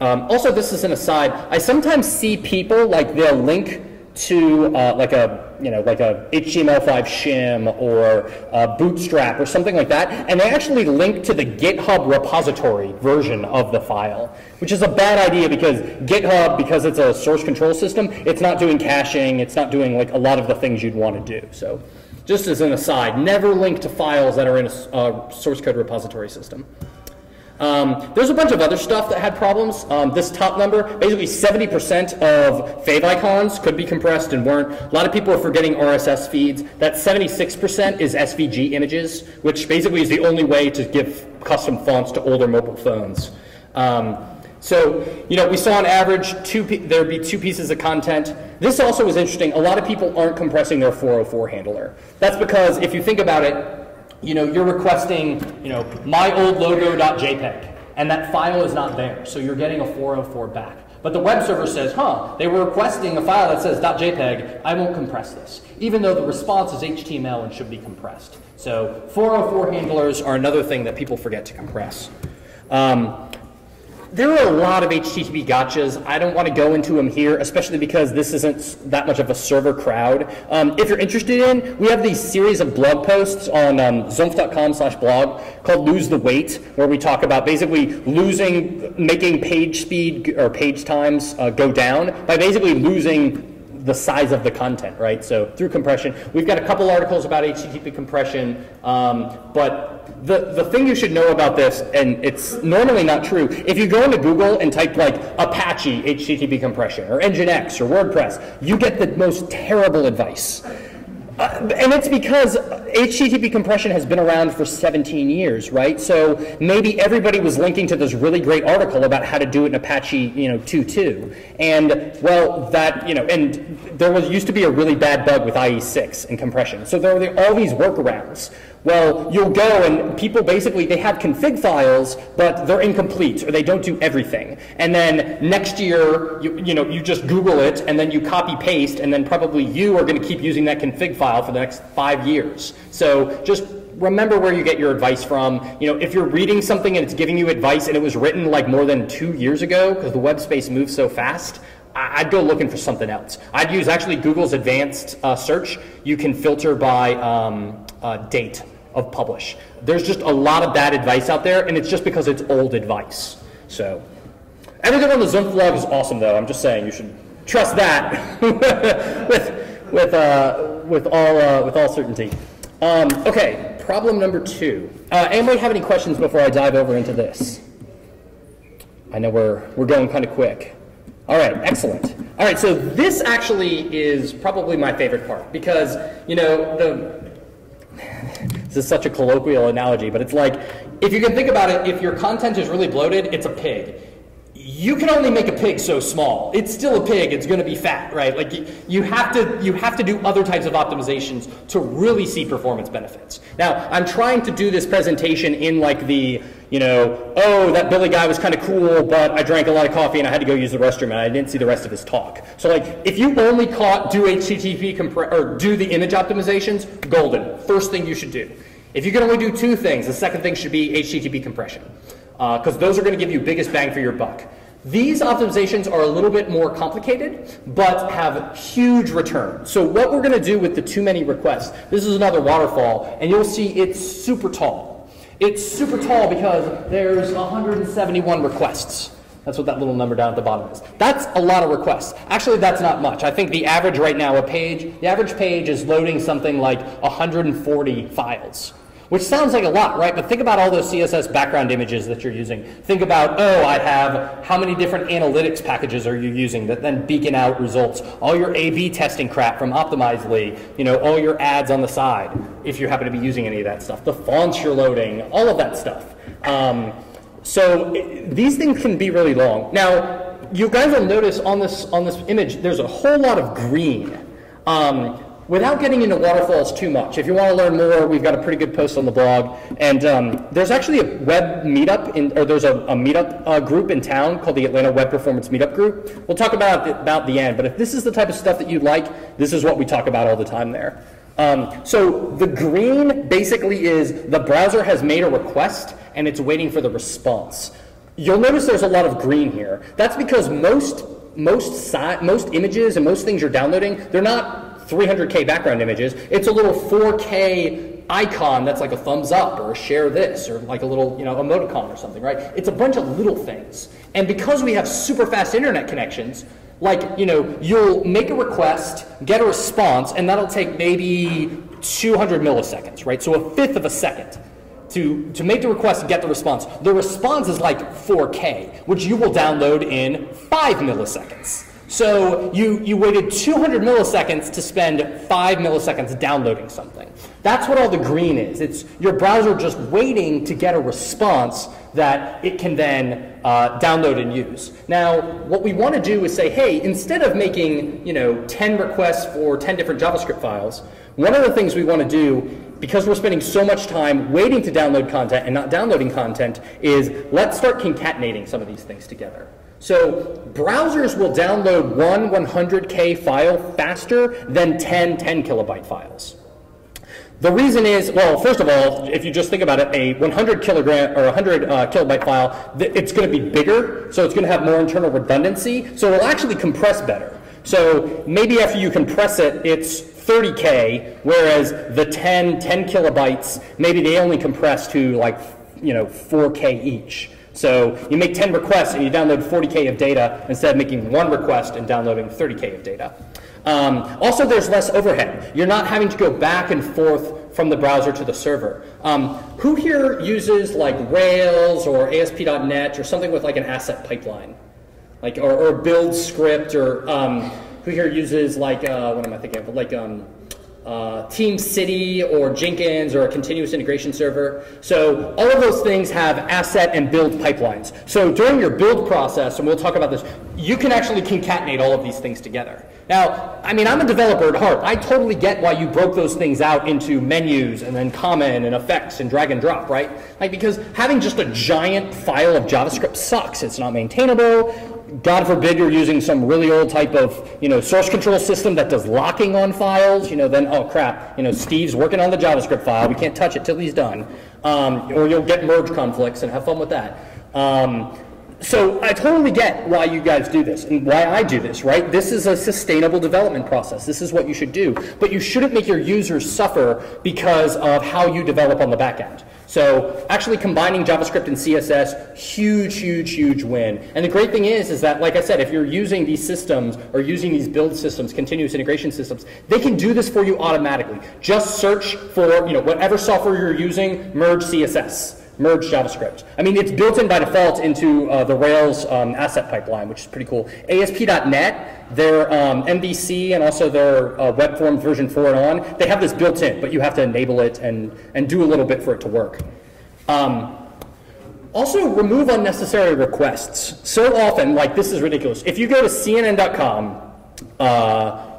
Also, this is an aside, I sometimes see people, like they'll link to like a HTML5 shim or Bootstrap or something like that, and they actually link to the GitHub repository version of the file, which is a bad idea because GitHub, because it's a source control system, it's not doing caching, it's not doing like a lot of the things you'd want to do. So just as an aside, never link to files that are in a source code repository system. There's a bunch of other stuff that had problems. This top number, basically 70% of fave icons could be compressed and weren't. A lot of people are forgetting RSS feeds. That 76% is SVG images, which basically is the only way to give custom fonts to older mobile phones. So, we saw on average there'd be 2 pieces of content. This also was interesting. A lot of people aren't compressing their 404 handler. That's because if you think about it, you're requesting, myoldlogo.jpg, and that file is not there, so you're getting a 404 back. But the web server says, they were requesting a file that says .jpg, I won't compress this, even though the response is HTML and should be compressed. So 404 handlers are another thing that people forget to compress. There are a lot of HTTP gotchas. I don't want to go into them here, especially because this isn't that much of a server crowd. If you're interested in, we have these series of blog posts on zumpf.com/blog called Lose the Weight, where we talk about basically making page speed or page times go down by basically losing the size of the content, right? So through compression. We've got a couple articles about HTTP compression, but the thing you should know about this, and it's normally not true, if you go into Google and type like Apache HTTP compression or Nginx or WordPress, you get the most terrible advice. And it's because HTTP compression has been around for 17 years, right? So maybe everybody was linking to this really great article about how to do it in Apache, 2.2. And well, and there used to be a really bad bug with IE6 in compression. So there were all these workarounds. Well, you'll go and people basically, they have config files, but they're incomplete, or they don't do everything. And then next year, you just Google it, and then you copy paste, and then probably you are going to keep using that config file for the next 5 years. So just remember where you get your advice from. If you're reading something and it's giving you advice and it was written like more than 2 years ago, because the web space moves so fast, I'd go looking for something else. I'd use actually Google's advanced search. You can filter by date of publish. There's just a lot of bad advice out there, and it's just because it's old advice. So everything on the Zumpf blog is awesome, though. I'm just saying you should trust that with all certainty. Okay, problem number 2. Anybody have any questions before I dive over into this? I know we're going kind of quick. All right, excellent. All right, so this actually is probably my favorite part because, this is such a colloquial analogy, but it's like, if you can think about it, if your content is really bloated, it's a pig. You can only make a pig so small. It's still a pig, it's gonna be fat, right? Like you have to do other types of optimizations to really see performance benefits. Now, I'm trying to do this presentation in like the, oh, that Billy guy was kind of cool, but I drank a lot of coffee and I had to go use the restroom and I didn't see the rest of his talk. So like, if you only do HTTP or do the image optimizations, golden, first thing you should do. If you can only do 2 things, the second thing should be HTTP compression, because those are going to give you biggest bang for your buck. These optimizations are a little bit more complicated, but have huge return. So what we're going to do with the too many requests, this is another waterfall, and you'll see it's super tall. It's super tall because there's 171 requests. That's what that little number down at the bottom is. That's a lot of requests. Actually, that's not much. I think the average right now, the average page is loading something like 140 files. Which sounds like a lot, right? But think about all those CSS background images that you're using. Think about, I have how many different analytics packages are you using that then beacon out results? All your A/B testing crap from Optimizely, all your ads on the side, if you happen to be using any of that stuff. The fonts you're loading, all of that stuff. These things can be really long. Now, you guys will notice on this image, there's a whole lot of green. Without getting into waterfalls too much, if you want to learn more, we've got a pretty good post on the blog. And there's actually a web meetup, there's a meetup group in town called the Atlanta Web Performance Meetup Group. We'll talk about the end, but if this is the type of stuff that you like, this is what we talk about all the time there. So the green basically is the browser has made a request and it's waiting for the response. You'll notice there's a lot of green here. That's because most images and most things you're downloading, they're not 300K background images. It's a little 4K icon that's like a thumbs up or a share this or like a little emoticon or something, right? It's a bunch of little things. And because we have super fast internet connections, like, you'll make a request, get a response, and that'll take maybe 200 milliseconds, right? So a fifth of a second to make the request and get the response. The response is like 4K, which you will download in 5 milliseconds. So you waited 200 milliseconds to spend 5 milliseconds downloading something. That's what all the green is. It's your browser just waiting to get a response that it can then download and use. Now, what we want to do is say, hey, instead of making 10 requests for 10 different JavaScript files, one of the things we want to do, because we're spending so much time waiting to download content and not downloading content, is let's start concatenating some of these things together. So browsers will download one 100K file faster than 10 kilobyte files. The reason is, well, first of all, if you just think about it, a 100 kilobyte file, it's going to be bigger, so it's going to have more internal redundancy, so it'll actually compress better. So maybe after you compress it, it's 30K, whereas the 10 kilobytes, maybe they only compress to like 4K each. So you make 10 requests and you download 40K of data instead of making 1 request and downloading 30K of data. Also, there's less overhead. You're not having to go back and forth from the browser to the server. Who here uses like Rails or ASP.NET or something with like an asset pipeline? Like, or a build script, or who here uses like, what am I thinking of? Like TeamCity or Jenkins or a continuous integration server. So all of those things have asset and build pipelines. So during your build process, and we'll talk about this, you can actually concatenate all of these things together. Now, I mean, I'm a developer at heart. I totally get why you broke those things out into menus and then common and effects and drag and drop, right? Like, because having just a giant file of JavaScript sucks. It's not maintainable. God forbid you're using some really old type of, source control system that does locking on files, then, oh crap, Steve's working on the JavaScript file. We can't touch it till he's done. Or you'll get merge conflicts and have fun with that. So I totally get why you guys do this and why I do this, right? This is a sustainable development process. This is what you should do. But you shouldn't make your users suffer because of how you develop on the back end. So actually combining JavaScript and CSS, huge, huge, huge win. And the great thing is that, like I said, if you're using these systems or using these build systems, continuous integration systems, they can do this for you automatically. Just search for whatever software you're using, merge CSS. Merge JavaScript. I mean, it's built in by default into the Rails asset pipeline, which is pretty cool. ASP.NET, their MVC, and also their web forms version 4 and on, they have this built in, but you have to enable it and do a little bit for it to work. Also, remove unnecessary requests. So often, like this is ridiculous. If you go to CNN.com,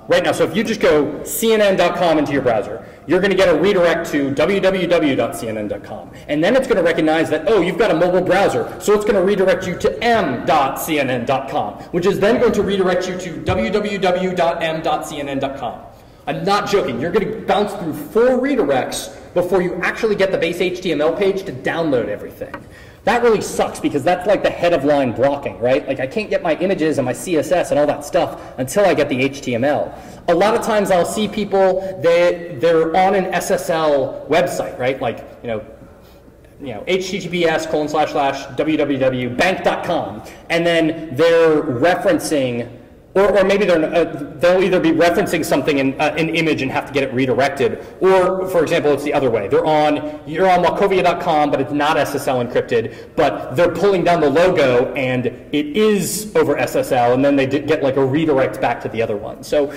right now, so if you just go CNN.com into your browser, you're going to get a redirect to www.cnn.com. And then it's going to recognize that, oh, you've got a mobile browser, so it's going to redirect you to m.cnn.com, which is then going to redirect you to www.m.cnn.com. I'm not joking. You're going to bounce through 4 redirects before you actually get the base HTML page to download everything. That really sucks because that's like the head of line blocking, right? Like I can't get my images and my CSS and all that stuff until I get the HTML. A lot of times I'll see people, they're on an SSL website, right? Like, https://www.bank.com, and then they're referencing, or maybe they'll either be referencing something in an image and have to get it redirected, or, for example, it's the other way. You're on Wachovia.com, but it's not SSL encrypted, but they're pulling down the logo, and it is over SSL, and then they get like a redirect back to the other one. So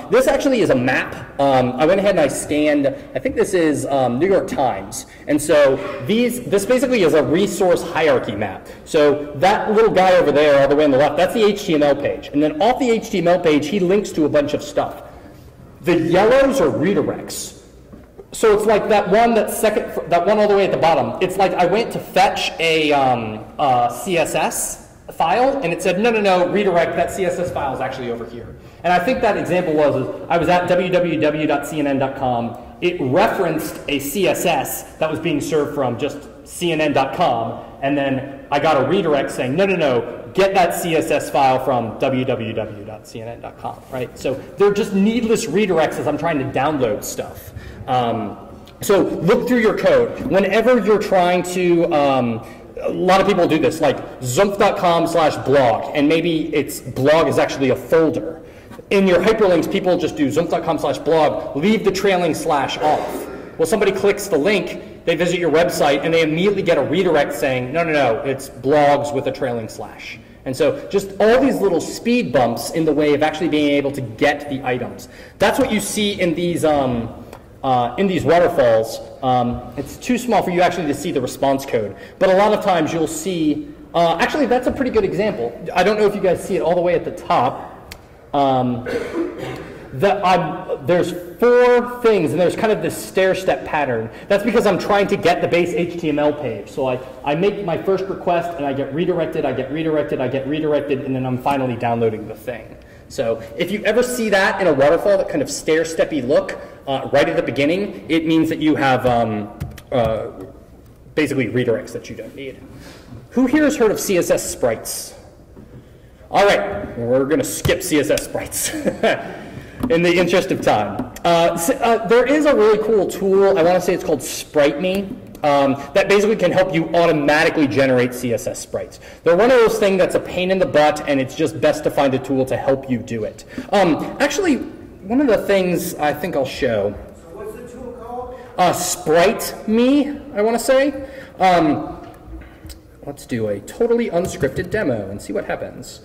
this actually is a map. I went ahead and I scanned, I think this is New York Times, and so this basically is a resource hierarchy map. So that little guy over there, all the way on the left, that's the HTML page, and then off the HTML page, he links to a bunch of stuff. The yellows are redirects. So it's like that one all the way at the bottom. It's like I went to fetch a CSS file, and it said, no, redirect, that CSS file is actually over here. And I think that example was, I was at www.cnn.com. It referenced a CSS that was being served from just cnn.com, and then I got a redirect saying, no, get that CSS file from www.cnn.com, right? So they're just needless redirects as I'm trying to download stuff. So look through your code. Whenever you're trying to, a lot of people do this, like zumpf.com/blog, and maybe its blog is actually a folder. In your hyperlinks, people just do zumpf.com/blog, leave the trailing slash off. Well, somebody clicks the link, they visit your website, and they immediately get a redirect saying, no, it's blogs with a trailing slash. And so just all these little speed bumps in the way of actually being able to get the items. That's what you see in these waterfalls. It's too small for you actually to see the response code. But a lot of times you'll see, actually that's a pretty good example. I don't know if you guys see it all the way at the top. There's 4 things, and there's kind of this stair-step pattern. That's because I'm trying to get the base HTML page. So I make my first request, and I get redirected, I get redirected, I get redirected, and then I'm finally downloading the thing. So if you ever see that in a waterfall, that kind of stair-steppy look right at the beginning, it means that you have basically redirects that you don't need. Who here has heard of CSS sprites? All right, we're going to skip CSS sprites. In the interest of time. There is a really cool tool, I want to say it's called SpriteMe, that basically can help you automatically generate CSS sprites. They're one of those things that's a pain in the butt, and it's just best to find a tool to help you do it. Actually, one of the things I think I'll show. So what's the tool called? SpriteMe, I want to say. Let's do a totally unscripted demo and see what happens.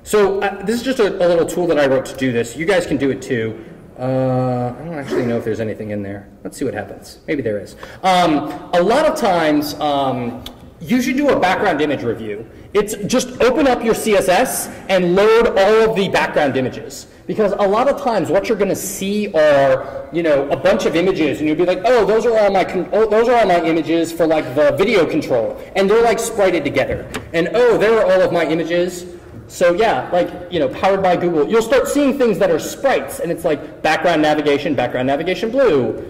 So this is just a little tool that I wrote to do this. You guys can do it too. I don't actually know if there's anything in there. Let's see what happens. Maybe there is. A lot of times you should do a background image review. It's just open up your CSS and load all of the background images. Because a lot of times what you're going to see are, a bunch of images, and you'll be like, oh, those are all my images for like the video control, and they're like sprited together. And oh, there are all of my images. So yeah, like, powered by Google. You'll start seeing things that are sprites, and it's like background navigation blue.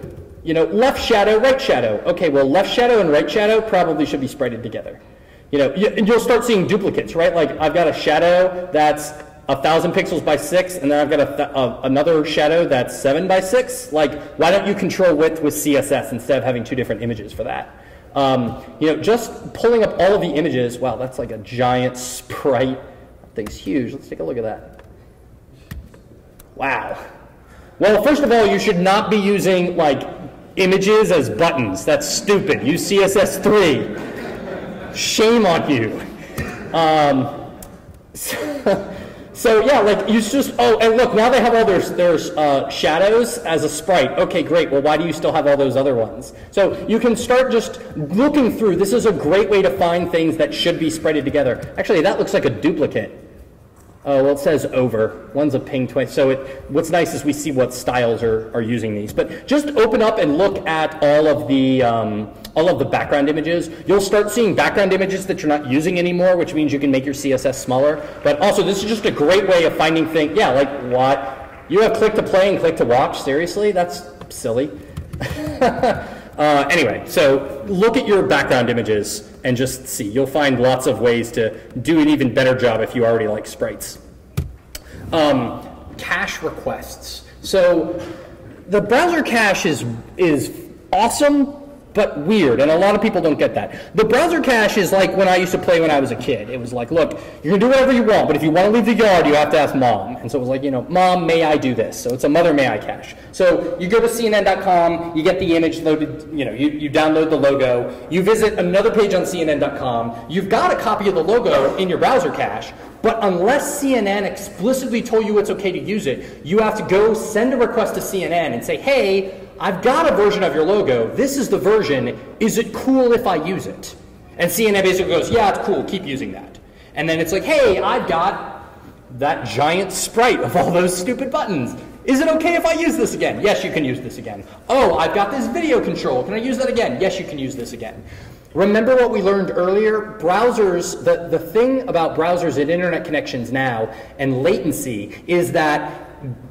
Left shadow, right shadow. Okay, well, left shadow and right shadow probably should be sprited together. You'll start seeing duplicates, right? Like I've got a shadow that's 1,000 pixels by 6, and then I've got another shadow that's 7 by 6. Like, why don't you control width with CSS instead of having 2 different images for that? Just pulling up all of the images. Wow, that's like a giant sprite. That thing's huge. Let's take a look at that. Wow. Well, first of all, you should not be using like images as buttons. That's stupid. Use CSS3. Shame on you. So yeah, like you just, oh, and look, now they have all their shadows as a sprite. Okay, great. Well, why do you still have all those other ones? So you can start just looking through. This is a great way to find things that should be sprited together. Actually, that looks like a duplicate. Oh, well, it says over. One's a ping 20. So what's nice is we see what styles are using these. But just open up and look at all of the background images. You'll start seeing background images that you're not using anymore, which means you can make your CSS smaller. But also, this is just a great way of finding things. Yeah, like what? You have click to play and click to watch? Seriously? That's silly. Anyway, so look at your background images and just see. You'll find lots of ways to do an even better job if you already like sprites. Cache requests. So the browser cache is awesome, but weird, and a lot of people don't get that. The browser cache is like when I used to play when I was a kid. It was like, look, you can do whatever you want, but if you want to leave the yard, you have to ask mom. And so it was like, mom, may I do this? So it's a mother may I cache. So you go to CNN.com, you get the image loaded, you download the logo, you visit another page on CNN.com, you've got a copy of the logo in your browser cache, but unless CNN explicitly told you it's okay to use it, you have to go send a request to CNN and say, hey, I've got a version of your logo. This is the version. Is it cool if I use it? And CNN basically goes, yeah, it's cool. Keep using that. And then it's like, hey, I've got that giant sprite of all those stupid buttons. Is it okay if I use this again? Yes, you can use this again. Oh, I've got this video control. Can I use that again? Yes, you can use this again. Remember what we learned earlier? Browsers, the thing about browsers and internet connections now and latency is that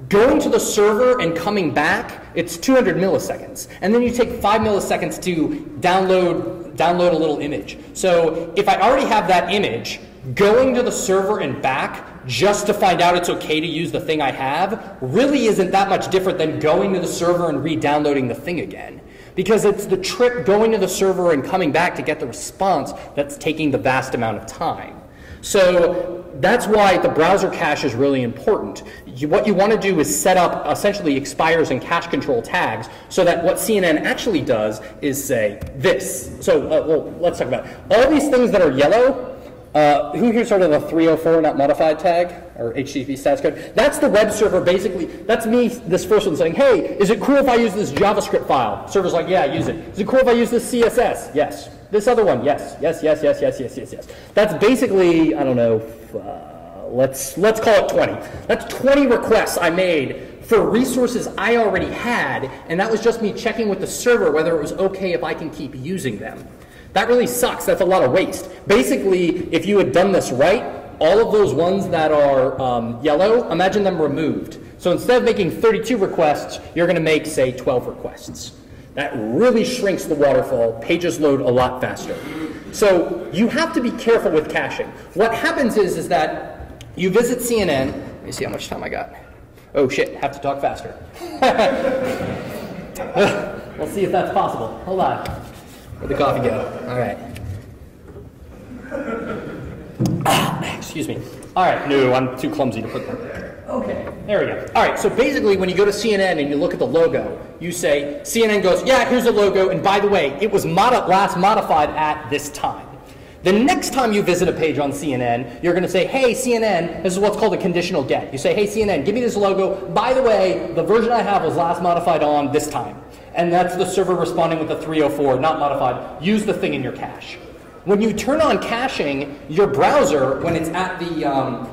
going to the server and coming back, it's 200 milliseconds. And then you take 5 milliseconds to download a little image. So if I already have that image, going to the server and back just to find out it's okay to use the thing I have really isn't that much different than going to the server and re-downloading the thing again. Because it's the trip going to the server and coming back to get the response that's taking the vast amount of time. So that's why the browser cache is really important. What you want to do is set up essentially expires and cache control tags so that what CNN actually does is say this. So well, let's talk about it. All these things that are yellow, who here started a 304 not modified tag or HTTP status code? That's the web server basically. That's me, this first one saying, hey, is it cool if I use this JavaScript file? Server's like, yeah, use it. Is it cool if I use this CSS? Yes. This other one, yes. Yes. That's basically, I don't know, let's call it 20. That's 20 requests I made for resources I already had, and that was just me checking with the server whether it was okay if I can keep using them. That really sucks. That's a lot of waste. Basically, if you had done this right, all of those ones that are yellow, imagine them removed. So instead of making 32 requests, you're going to make, say, 12 requests. That really shrinks the waterfall. Pages load a lot faster. So you have to be careful with caching. What happens is that you visit CNN. Let me see how much time I got. Oh, shit. Have to talk faster. We'll see if that's possible. Hold on. Where'd the coffee go? All right. Excuse me. All right. No, I'm too clumsy to put them there. Okay, there we go. All right, so basically when you go to CNN and you look at the logo, you say, CNN goes, yeah, here's the logo, and by the way, it was last modified at this time. The next time you visit a page on CNN, you're going to say, hey, CNN, this is what's called a conditional get. You say, hey, CNN, give me this logo. By the way, the version I have was last modified on this time. And that's the server responding with the 304, not modified. Use the thing in your cache. When you turn on caching, your browser, when it's at the,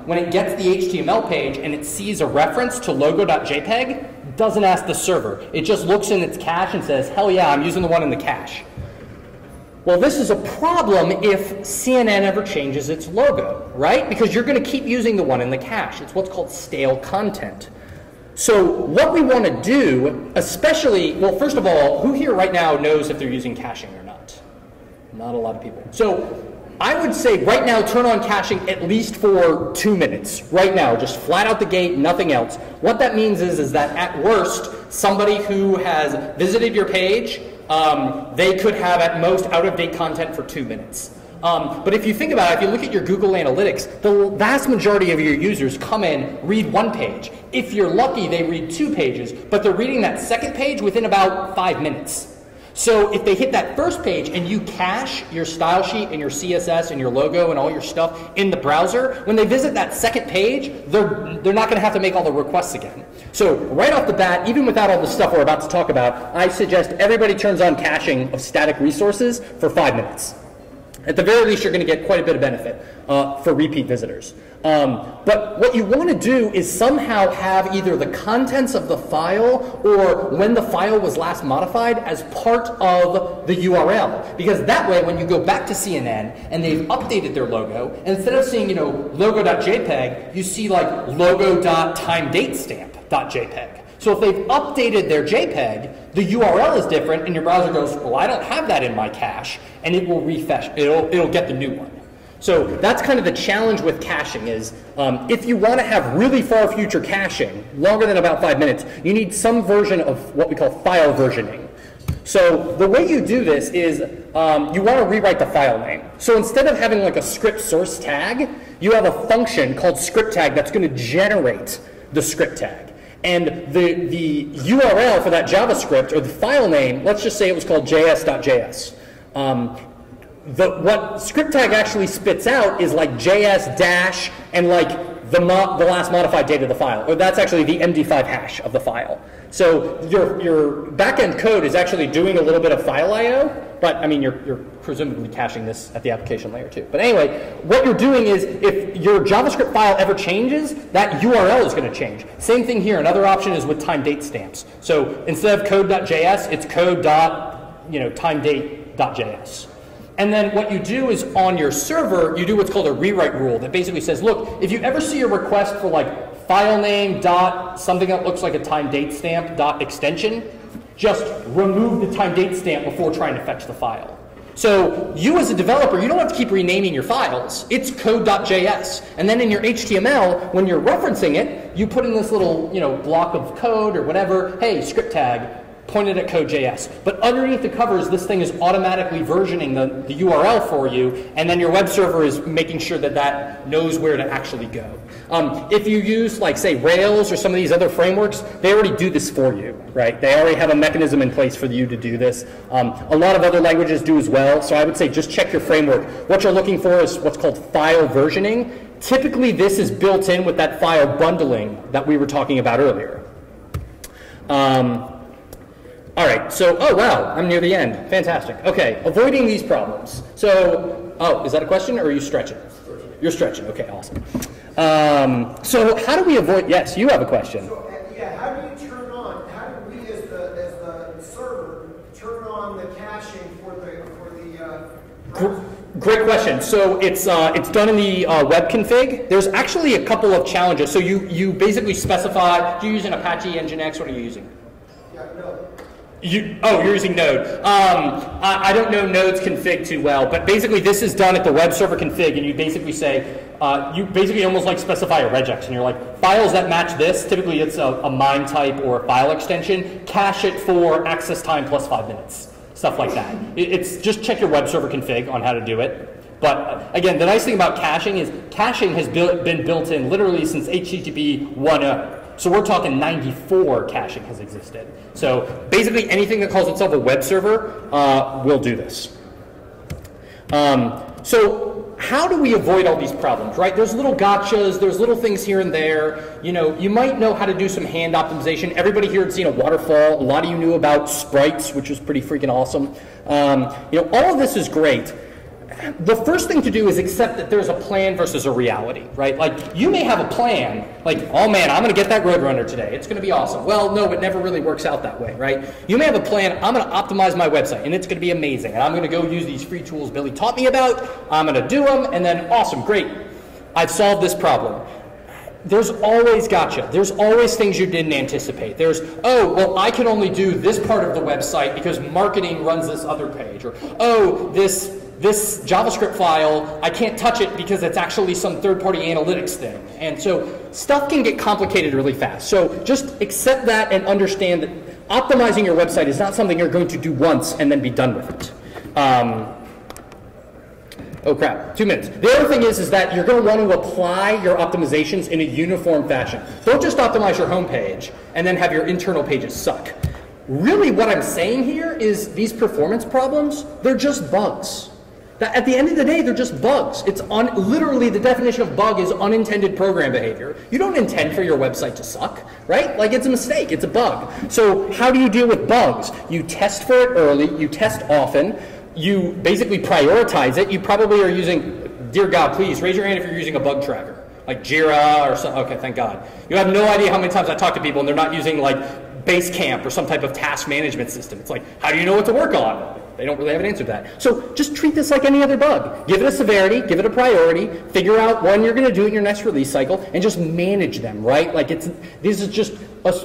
when it gets the HTML page and it sees a reference to logo.jpg, doesn't ask the server. It just looks in its cache and says, hell yeah, I'm using the one in the cache. Well, this is a problem if CNN ever changes its logo, right? Because you're going to keep using the one in the cache. It's what's called stale content. So what we want to do, especially, well, first of all, who here right now knows if they're using caching or not? Not a lot of people. So I would say right now turn on caching at least for 2 minutes. Right now, just flat out the gate, nothing else. What that means is that at worst, somebody who has visited your page, they could have at most out-of-date content for 2 minutes. But if you think about it, if you look at your Google Analytics, the vast majority of your users come in, read one page. If you're lucky, they read 2 pages, but they're reading that second page within about 5 minutes. So if they hit that first page and you cache your style sheet and your CSS and your logo and all your stuff in the browser, when they visit that second page, they're not going to have to make all the requests again. So right off the bat, even without all the stuff we're about to talk about, I suggest everybody turns on caching of static resources for 5 minutes. At the very least, you're going to get quite a bit of benefit for repeat visitors. But what you want to do is somehow have either the contents of the file or when the file was last modified as part of the URL. Because that way, when you go back to CNN and they've updated their logo, instead of seeing, logo.jpg, you see like logo.timedatestamp.jpg. So if they've updated their JPEG, the URL is different, and your browser goes, well, I don't have that in my cache, and it will refresh. It'll get the new one. So that's kind of the challenge with caching is if you want to have really far future caching, longer than about 5 minutes, you need some version of what we call file versioning. So the way you do this is you want to rewrite the file name. So instead of having like a script source tag, you have a function called script tag that's going to generate the script tag. And the URL for that JavaScript, or the file name, let's just say it was called js.js. What script tag actually spits out is like JS dash and like the last modified date of the file. Or that's actually the MD5 hash of the file. So your backend code is actually doing a little bit of file I/O, but I mean you're presumably caching this at the application layer too. But anyway, what you're doing is if your JavaScript file ever changes, that URL is going to change. Same thing here. Another option is with time date stamps. So instead of code.js, it's code.timedate.js. And then what you do is on your server, you do what's called a rewrite rule that basically says, look, if you ever see a request for like file name dot something that looks like a time date stamp dot extension, just remove the time date stamp before trying to fetch the file. So you as a developer, you don't have to keep renaming your files. It's code.js. And then in your HTML, when you're referencing it, you put in this little block of code or whatever, hey, script tag, pointed at code.js. But underneath the covers, this thing is automatically versioning the URL for you, and then your web server is making sure that that knows where to actually go. If you use, like, say, Rails or some of these other frameworks, they already do this for you, right? They already have a mechanism in place for you to do this. A lot of other languages do as well, so I would say just check your framework. What you're looking for is what's called file versioning. Typically, this is built in with that file bundling that we were talking about earlier. All right, so, oh wow, I'm near the end. Fantastic. Okay, avoiding these problems. So, oh, is that a question or are you stretching? You're stretching, okay, awesome. So how do we avoid, yes, you have a question. So, yeah, how do you turn on, how do we as the server turn on the caching for the Great question. So it's done in the web config. There's actually a couple of challenges. So you basically specify, do you use an Apache Nginx? What are you using? Yeah, no. You're using Node. I don't know Node's config too well, but basically this is done at the web server config, and you basically say, you basically almost like specify a regex, and you're like, files that match this, typically it's a MIME type or a file extension, cache it for access time plus 5 minutes, stuff like that. It's just check your web server config on how to do it. But again, the nice thing about caching is caching has been built in literally since HTTP 1.0. So we're talking 94 caching has existed. So basically anything that calls itself a web server will do this. So how do we avoid all these problems, right? There's little gotchas, there's little things here and there. You might know how to do some hand optimization. Everybody here had seen a waterfall. A lot of you knew about sprites, which was pretty freaking awesome. All of this is great. the first thing to do is accept that there's a plan versus a reality, right? Like, you may have a plan, like, oh man, I'm gonna get that Roadrunner today, it's gonna be awesome. Well, no, it never really works out that way, right? You may have a plan, I'm gonna optimize my website, and it's gonna be amazing, and I'm gonna go use these free tools Billy taught me about, I'm gonna do them, and then awesome, great, I've solved this problem. There's always gotcha. There's always things you didn't anticipate. There's, oh, well, I can only do this part of the website because marketing runs this other page. Or, oh, this JavaScript file, I can't touch it because it's actually some third-party analytics thing. And so stuff can get complicated really fast. So just accept that and understand that optimizing your website is not something you're going to do once and then be done with it. Oh crap, 2 minutes. The other thing is that you're going to want to apply your optimizations in a uniform fashion. Don't just optimize your home page and then have your internal pages suck. Really what I'm saying here is these performance problems, they're just bugs. At the end of the day, they're just bugs. It's literally the definition of bug is unintended program behavior. You don't intend for your website to suck, right? Like, it's a mistake, it's a bug. So how do you deal with bugs? You test for it early, you test often, you basically prioritize it. You probably are using, dear God, please raise your hand if you're using a bug tracker, like Jira or something. Okay, thank God. You have no idea how many times I talk to people and they're not using like Basecamp or some type of task management system. It's like, how do you know what to work on? They don't really have an answer to that. So just treat this like any other bug. Give it a severity, give it a priority, figure out when you're going to do it in your next release cycle, and just manage them, right? Like,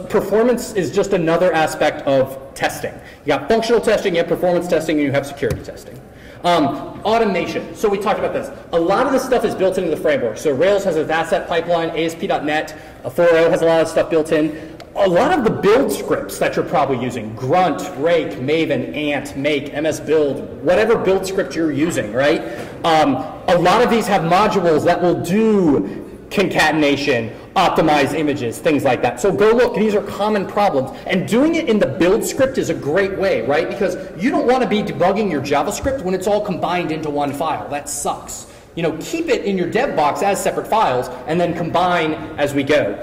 performance is just another aspect of testing. You got functional testing, you have performance testing, and you have security testing. Automation. So we talked about this. A lot of this stuff is built into the framework. So Rails has a asset pipeline, ASP.NET, 4.0 has a lot of stuff built in. A lot of the build scripts that you're probably using, Grunt, Rake, Maven, Ant, Make, MS Build, whatever build script you're using, right? A lot of these have modules that will do concatenation, optimize images, things like that. So go look, these are common problems. And doing it in the build script is a great way, right? Because you don't want to be debugging your JavaScript when it's all combined into one file. That sucks. You know, keep it in your dev box as separate files and then combine as we go.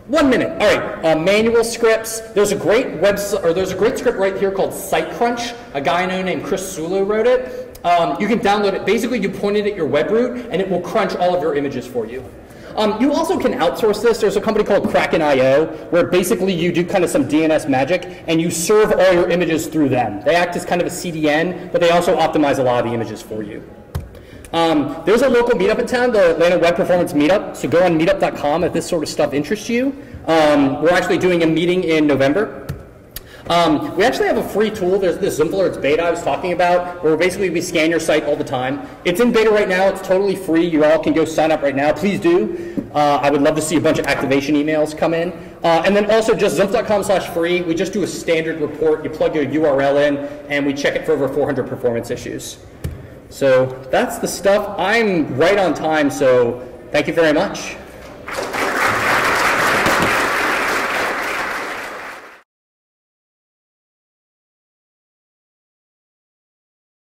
1 minute. All right, manual scripts. There's a great website, or there's a great script right here called SiteCrunch. A guy I know named Chris Sulu wrote it. You can download it. Basically, you point it at your web root, and it will crunch all of your images for you. You also can outsource this. There's a company called Kraken.io, where basically you do kind of some DNS magic, and you serve all your images through them. They act as kind of a CDN, but they also optimize a lot of the images for you. There's a local meetup in town, the Atlanta Web Performance Meetup, so go on meetup.com if this sort of stuff interests you. We're actually doing a meeting in November. We actually have a free tool. There's this Zimpler, it's beta I was talking about, where basically we scan your site all the time. It's in beta right now, it's totally free. You all can go sign up right now, please do. I would love to see a bunch of activation emails come in. And then also just zimpler.com/free, we just do a standard report. You plug your URL in, and we check it for over 400 performance issues. So that's the stuff. I'm right on time, so thank you very much.